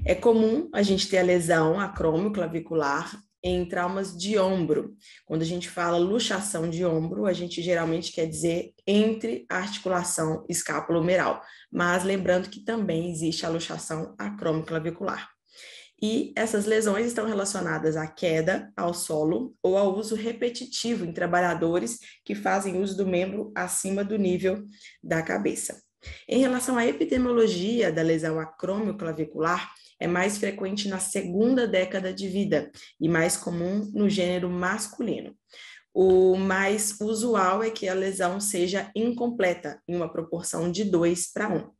É comum a gente ter a lesão acromioclavicular em traumas de ombro. Quando a gente fala luxação de ombro, a gente geralmente quer dizer entre a articulação escápulo-humeral, mas lembrando que também existe a luxação acromioclavicular. E essas lesões estão relacionadas à queda ao solo ou ao uso repetitivo em trabalhadores que fazem uso do membro acima do nível da cabeça. Em relação à epidemiologia da lesão acromioclavicular, é mais frequente na segunda década de vida e mais comum no gênero masculino. O mais usual é que a lesão seja incompleta, em uma proporção de 2:1.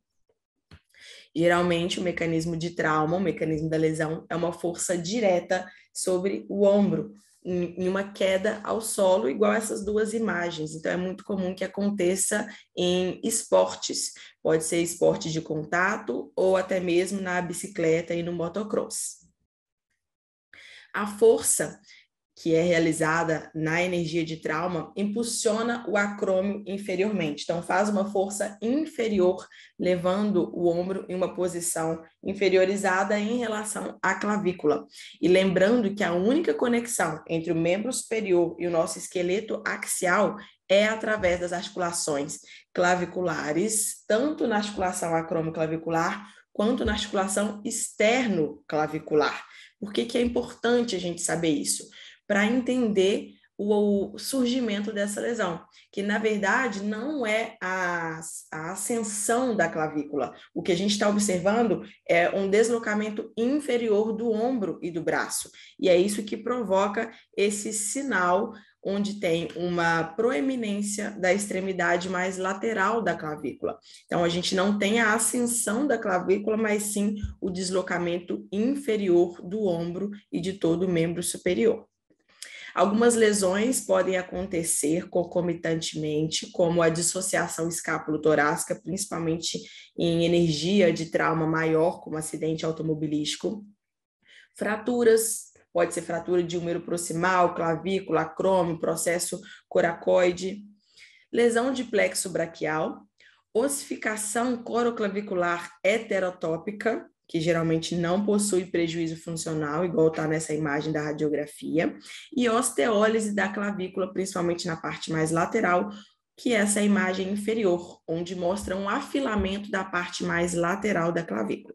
Geralmente, o mecanismo de trauma, o mecanismo da lesão, é uma força direta sobre o ombro, em uma queda ao solo, igual essas duas imagens. Então, é muito comum que aconteça em esportes. Pode ser esporte de contato ou até mesmo na bicicleta e no motocross. A força que é realizada na energia de trauma, impulsiona o acrômio inferiormente. Então, faz uma força inferior, levando o ombro em uma posição inferiorizada em relação à clavícula. E lembrando que a única conexão entre o membro superior e o nosso esqueleto axial é através das articulações claviculares, tanto na articulação acromioclavicular quanto na articulação externo-clavicular. Por que é importante a gente saber isso? Para entender o surgimento dessa lesão, que na verdade não é a ascensão da clavícula. O que a gente está observando é um deslocamento inferior do ombro e do braço, e é isso que provoca esse sinal onde tem uma proeminência da extremidade mais lateral da clavícula. Então, a gente não tem a ascensão da clavícula, mas sim o deslocamento inferior do ombro e de todo o membro superior. Algumas lesões podem acontecer concomitantemente, como a dissociação escápulo-torácica, principalmente em energia de trauma maior, como acidente automobilístico. Fraturas, pode ser fratura de húmero proximal, clavícula, acrômio, processo coracoide. Lesão de plexo braquial, ossificação coroclavicular heterotópica, que geralmente não possui prejuízo funcional, igual está nessa imagem da radiografia, e osteólise da clavícula, principalmente na parte mais lateral, que é essa imagem inferior, onde mostra um afilamento da parte mais lateral da clavícula.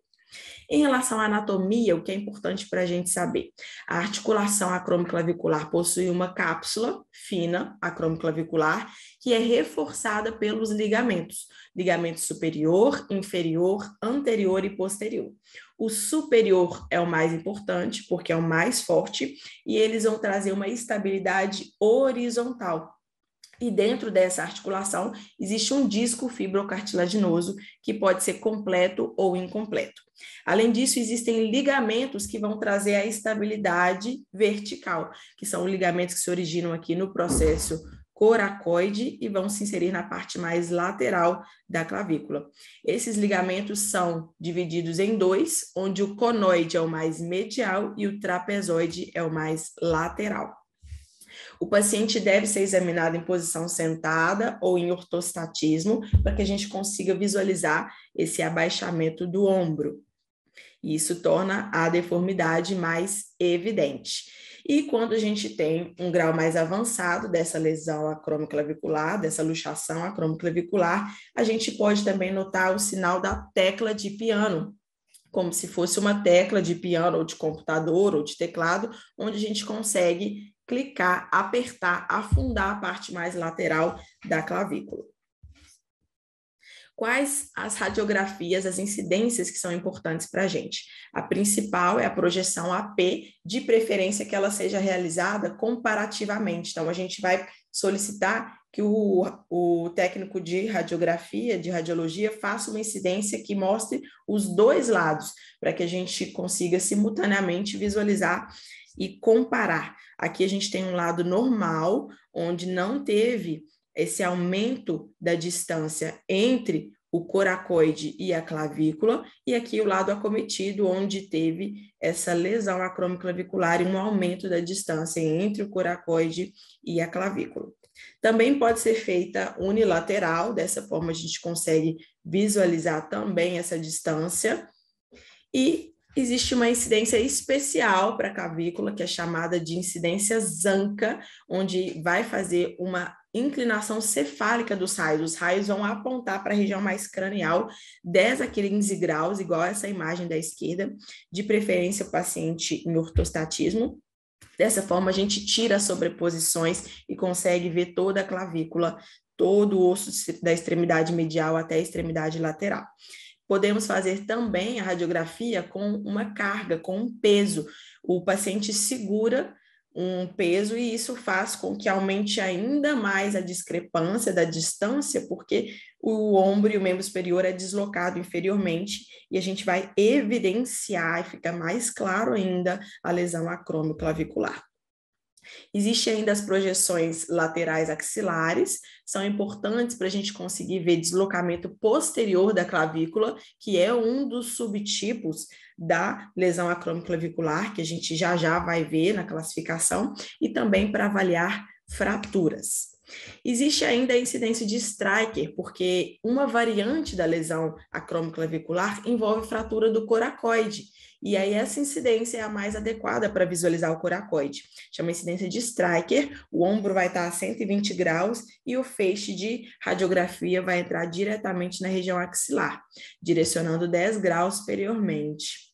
Em relação à anatomia, o que é importante para a gente saber? A articulação acromioclavicular possui uma cápsula fina acromioclavicular que é reforçada pelos ligamentos, ligamento superior, inferior, anterior e posterior. O superior é o mais importante porque é o mais forte e eles vão trazer uma estabilidade horizontal. E dentro dessa articulação existe um disco fibrocartilaginoso que pode ser completo ou incompleto. Além disso, existem ligamentos que vão trazer a estabilidade vertical, que são ligamentos que se originam aqui no processo coracoide e vão se inserir na parte mais lateral da clavícula. Esses ligamentos são divididos em dois, onde o conoide é o mais medial e o trapezoide é o mais lateral. O paciente deve ser examinado em posição sentada ou em ortostatismo para que a gente consiga visualizar esse abaixamento do ombro. Isso torna a deformidade mais evidente. E quando a gente tem um grau mais avançado dessa lesão acromioclavicular, dessa luxação acromioclavicular, a gente pode também notar o sinal da tecla de piano, como se fosse uma tecla de piano ou de computador ou de teclado, onde a gente consegue clicar, apertar, afundar a parte mais lateral da clavícula. Quais as radiografias, as incidências que são importantes para a gente? A principal é a projeção AP, de preferência que ela seja realizada comparativamente. Então, a gente vai solicitar que o técnico de radiografia, de radiologia, faça uma incidência que mostre os dois lados, para que a gente consiga simultaneamente visualizar e comparar. Aqui a gente tem um lado normal, onde não teve esse aumento da distância entre o coracoide e a clavícula, e aqui o lado acometido, onde teve essa lesão acromioclavicular e um aumento da distância entre o coracoide e a clavícula. Também pode ser feita unilateral, dessa forma a gente consegue visualizar também essa distância, e Existe uma incidência especial para a clavícula, que é chamada de incidência Zanca, onde vai fazer uma inclinação cefálica dos raios. Os raios vão apontar para a região mais cranial, 10 a 15 graus, igual essa imagem da esquerda, de preferência o paciente em ortostatismo. Dessa forma, a gente tira as sobreposições e consegue ver toda a clavícula, todo o osso da extremidade medial até a extremidade lateral. Podemos fazer também a radiografia com uma carga, com um peso. O paciente segura um peso e isso faz com que aumente ainda mais a discrepância da distância, porque o ombro e o membro superior é deslocado inferiormente e a gente vai evidenciar e fica mais claro ainda a lesão acromioclavicular. Existem ainda as projeções laterais axilares, são importantes para a gente conseguir ver deslocamento posterior da clavícula, que é um dos subtipos da lesão acromioclavicular, que a gente já vai ver na classificação, e também para avaliar fraturas. Existe ainda a incidência de Stryker, porque uma variante da lesão acromioclavicular envolve fratura do coracoide, e aí essa incidência é a mais adequada para visualizar o coracoide. Chama incidência de Stryker, o ombro vai estar a 120 graus e o feixe de radiografia vai entrar diretamente na região axilar, direcionando 10 graus superiormente.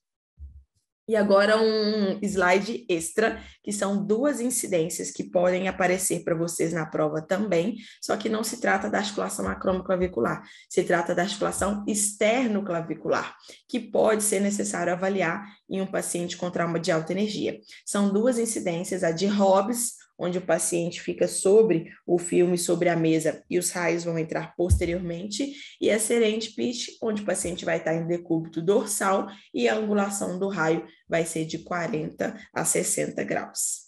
E agora um slide extra, que são duas incidências que podem aparecer para vocês na prova também, só que não se trata da articulação acromioclavicular, se trata da articulação externoclavicular, que pode ser necessário avaliar em um paciente com trauma de alta energia. São duas incidências, a de Hobbs, onde o paciente fica sobre o filme, sobre a mesa, e os raios vão entrar posteriormente, e a Serendipity, onde o paciente vai estar em decúbito dorsal e a angulação do raio vai ser de 40 a 60 graus.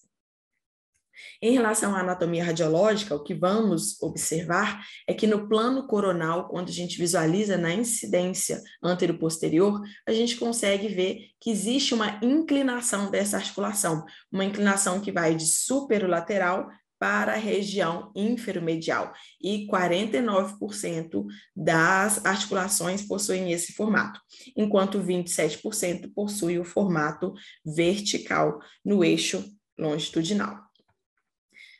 Em relação à anatomia radiológica, o que vamos observar é que no plano coronal, quando a gente visualiza na incidência antero-posterior, a gente consegue ver que existe uma inclinação dessa articulação, uma inclinação que vai de superolateral para a região inferomedial, e 49% das articulações possuem esse formato, enquanto 27% possuem o formato vertical no eixo longitudinal.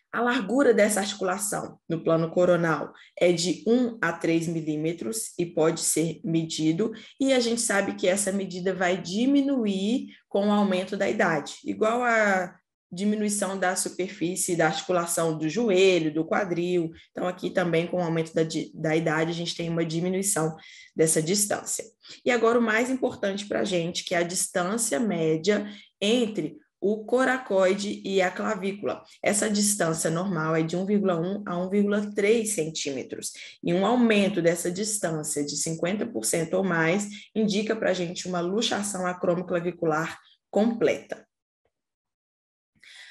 A largura dessa articulação no plano coronal é de 1 a 3 milímetros e pode ser medido, e a gente sabe que essa medida vai diminuir com o aumento da idade, igual a diminuição da superfície da articulação do joelho, do quadril. Então, aqui também, com o aumento da idade, a gente tem uma diminuição dessa distância. E agora, o mais importante para a gente, que é a distância média entre o coracoide e a clavícula. Essa distância normal é de 1,1 a 1,3 centímetros. E um aumento dessa distância de 50% ou mais indica para a gente uma luxação acromioclavicular completa.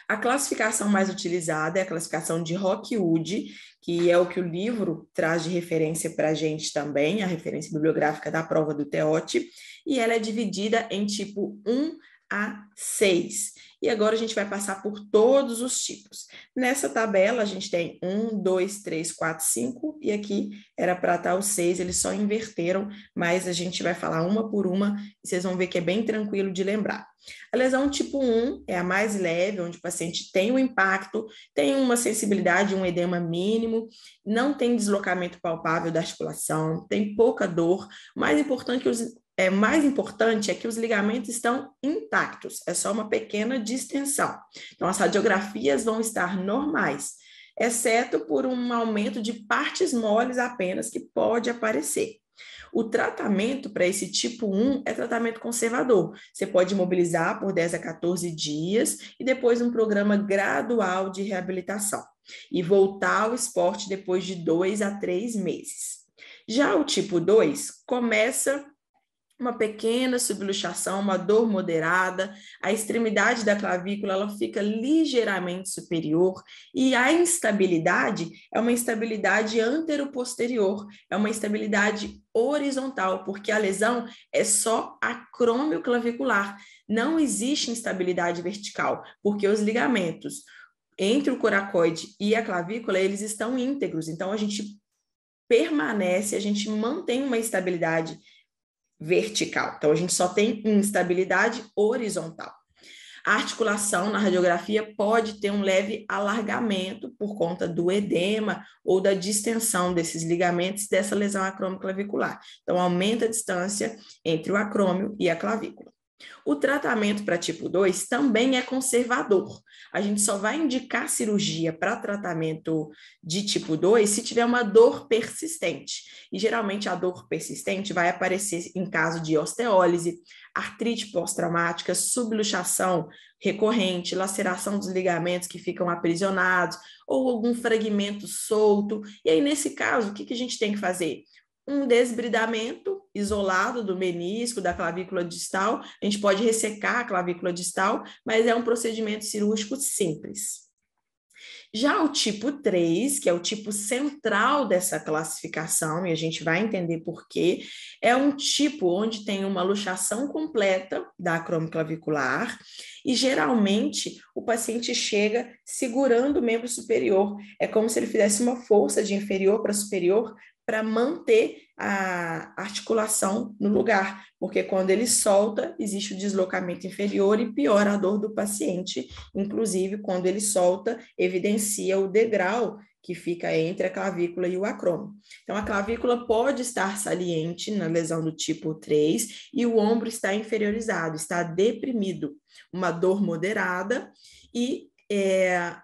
A classificação mais utilizada é a classificação de Rockwood, que é o que o livro traz de referência para a gente também, a referência bibliográfica da prova do TEOT, e ela é dividida em tipo 1 a 6. E agora a gente vai passar por todos os tipos. Nessa tabela a gente tem 1, 2, 3, 4, 5, e aqui era para estar o 6, eles só inverteram, mas a gente vai falar uma por uma, e vocês vão ver que é bem tranquilo de lembrar. A lesão tipo 1 é a mais leve, onde o paciente tem um impacto, tem uma sensibilidade, um edema mínimo, não tem deslocamento palpável da articulação, tem pouca dor. Mais importante é que os ligamentos estão intactos, é só uma pequena distensão. Então, as radiografias vão estar normais, exceto por um aumento de partes moles apenas que pode aparecer. O tratamento para esse tipo 1 é tratamento conservador. Você pode imobilizar por 10 a 14 dias e depois um programa gradual de reabilitação e voltar ao esporte depois de 2 a 3 meses. Já o tipo 2 começa uma pequena subluxação, uma dor moderada, a extremidade da clavícula ela fica ligeiramente superior e a instabilidade é uma instabilidade antero-posterior, é uma instabilidade horizontal, porque a lesão é só acromioclavicular, não existe instabilidade vertical, porque os ligamentos entre o coracoide e a clavícula, eles estão íntegros, então a gente permanece, a gente mantém uma estabilidade vertical. Então, a gente só tem instabilidade horizontal. A articulação na radiografia pode ter um leve alargamento por conta do edema ou da distensão desses ligamentos dessa lesão acromioclavicular. Então, aumenta a distância entre o acrômio e a clavícula. O tratamento para tipo 2 também é conservador. A gente só vai indicar cirurgia para tratamento de tipo 2 se tiver uma dor persistente. E geralmente a dor persistente vai aparecer em caso de osteólise, artrite pós-traumática, subluxação recorrente, laceração dos ligamentos que ficam aprisionados ou algum fragmento solto. E aí, nesse caso, o que a gente tem que fazer? Um desbridamento isolado do menisco, da clavícula distal. A gente pode ressecar a clavícula distal, mas é um procedimento cirúrgico simples. Já o tipo 3, que é o tipo central dessa classificação, e a gente vai entender por quê, é um tipo onde tem uma luxação completa da acromioclavicular e geralmente o paciente chega segurando o membro superior. É como se ele fizesse uma força de inferior para superior para manter a articulação no lugar, porque quando ele solta, existe o deslocamento inferior e piora a dor do paciente, inclusive quando ele solta, evidencia o degrau que fica entre a clavícula e o acrômio. Então, a clavícula pode estar saliente na lesão do tipo 3 e o ombro está inferiorizado, está deprimido, uma dor moderada e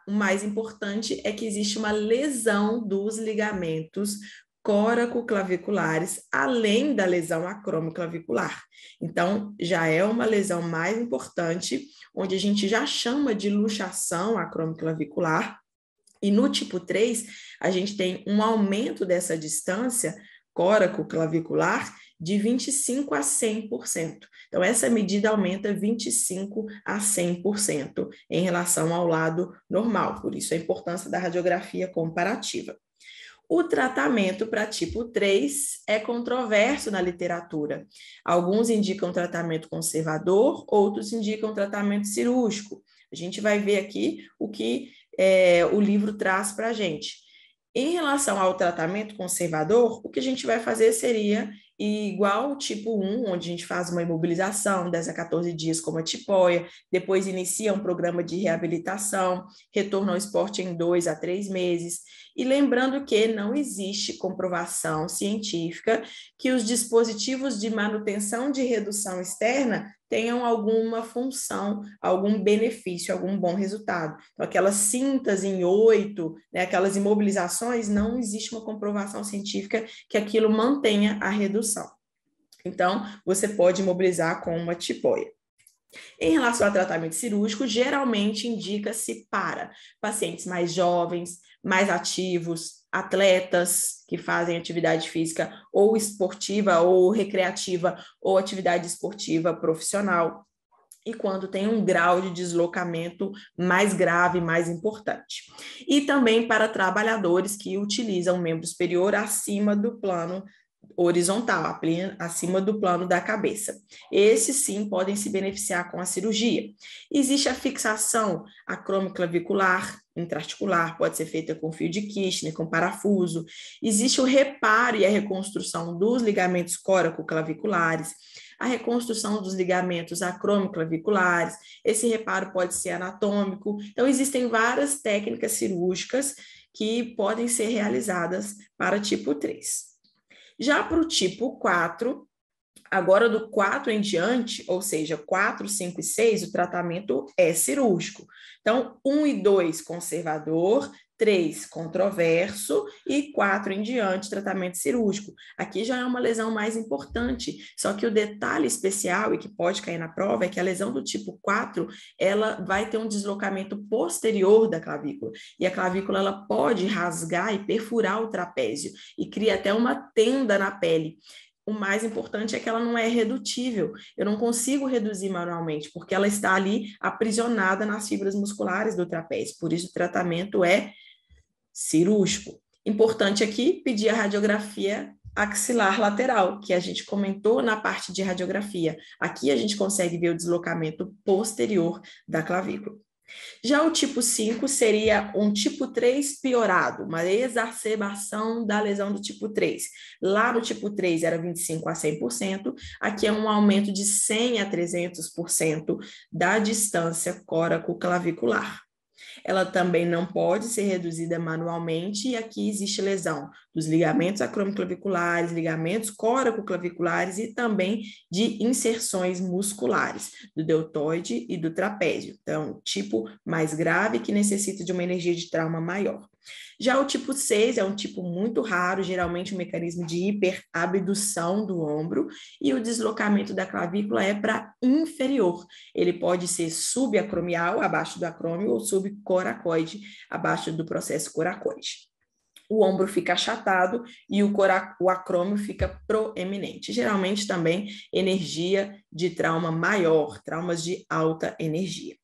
o mais importante é que existe uma lesão dos ligamentos córacoclaviculares, além da lesão acromioclavicular. Então, já é uma lesão mais importante, onde a gente já chama de luxação acromioclavicular, e no tipo 3, a gente tem um aumento dessa distância córacoclavicular de 25% a 100%. Então, essa medida aumenta 25% a 100% em relação ao lado normal, por isso a importância da radiografia comparativa. O tratamento para tipo 3 é controverso na literatura. Alguns indicam tratamento conservador, outros indicam tratamento cirúrgico. A gente vai ver aqui o que o livro traz para a gente. Em relação ao tratamento conservador, o que a gente vai fazer seria igual ao tipo 1, onde a gente faz uma imobilização 10 a 14 dias como a tipoia, depois inicia um programa de reabilitação, retorno ao esporte em 2 a 3 meses. E lembrando que não existe comprovação científica que os dispositivos de manutenção de redução externa tenham alguma função, algum benefício, algum bom resultado. Então, aquelas cintas em 8, né, aquelas imobilizações, não existe uma comprovação científica que aquilo mantenha a redução. Então, você pode imobilizar com uma tipoia. Em relação ao tratamento cirúrgico, geralmente indica-se para pacientes mais jovens, mais ativos, atletas que fazem atividade física ou esportiva ou recreativa ou atividade esportiva profissional, e quando tem um grau de deslocamento mais grave, mais importante. E também para trabalhadores que utilizam o membro superior acima do plano horizontal, acima do plano da cabeça. Esses sim podem se beneficiar com a cirurgia. Existe a fixação acromioclavicular intraarticular, pode ser feita com fio de Kirchner, com parafuso. Existe o reparo e a reconstrução dos ligamentos córacoclaviculares, a reconstrução dos ligamentos acromioclaviculares. Esse reparo pode ser anatômico. Então, existem várias técnicas cirúrgicas que podem ser realizadas para tipo 3. Já para o tipo 4, agora do 4 em diante, ou seja, 4, 5 e 6, o tratamento é cirúrgico. Então, 1 e 2, conservador, 3, controverso e 4 em diante, tratamento cirúrgico. Aqui já é uma lesão mais importante, só que o detalhe especial e que pode cair na prova é que a lesão do tipo 4, ela vai ter um deslocamento posterior da clavícula, e a clavícula ela pode rasgar e perfurar o trapézio e cria até uma tenda na pele. O mais importante é que ela não é redutível. Eu não consigo reduzir manualmente, porque ela está ali aprisionada nas fibras musculares do trapézio. Por isso, o tratamento é cirúrgico. Importante aqui pedir a radiografia axilar lateral, que a gente comentou na parte de radiografia. Aqui a gente consegue ver o deslocamento posterior da clavícula. Já o tipo 5 seria um tipo 3 piorado, uma exacerbação da lesão do tipo 3. Lá no tipo 3 era 25 a 100%, aqui é um aumento de 100 a 300% da distância coraco-clavicular. Ela também não pode ser reduzida manualmente, e aqui existe lesão dos ligamentos acromioclaviculares, ligamentos coracoclaviculares e também de inserções musculares, do deltoide e do trapézio. Então, tipo mais grave que necessita de uma energia de trauma maior. Já o tipo 6 é um tipo muito raro, geralmente um mecanismo de hiperabdução do ombro, e o deslocamento da clavícula é para inferior. Ele pode ser subacromial, abaixo do acrômio, ou subcoracoide, abaixo do processo coracoide. O ombro fica achatado e o acrômio fica proeminente. Geralmente também energia de trauma maior, traumas de alta energia.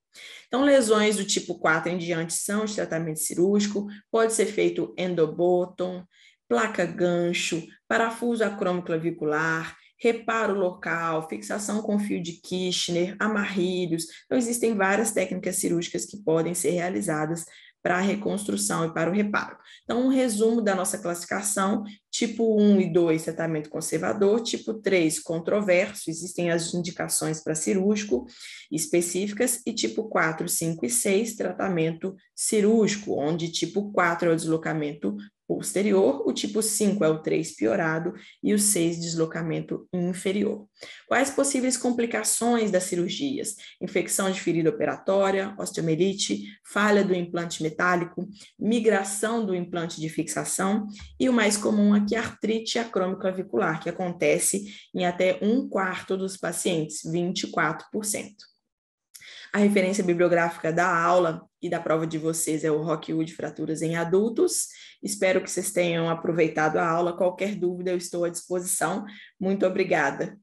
Então, lesões do tipo 4 em diante são de tratamento cirúrgico, pode ser feito endobottom, placa gancho, parafuso acromioclavicular, reparo local, fixação com fio de Kirchner, amarrilhos. Então, existem várias técnicas cirúrgicas que podem ser realizadas para a reconstrução e para o reparo. Então, um resumo da nossa classificação: tipo 1 e 2, tratamento conservador; tipo 3, controverso, existem as indicações para cirúrgico específicas; e tipo 4, 5 e 6, tratamento cirúrgico, onde tipo 4 é o deslocamento posterior, o tipo 5 é o 3 piorado e o 6 deslocamento inferior. Quais possíveis complicações das cirurgias? Infecção de ferida operatória, osteomielite, falha do implante metálico, migração do implante de fixação, e o mais comum aqui, artrite acromioclavicular, que acontece em até 1/4 dos pacientes, 24%. A referência bibliográfica da aula e da prova de vocês é o Rockwood Fraturas em Adultos. Espero que vocês tenham aproveitado a aula. Qualquer dúvida, eu estou à disposição. Muito obrigada.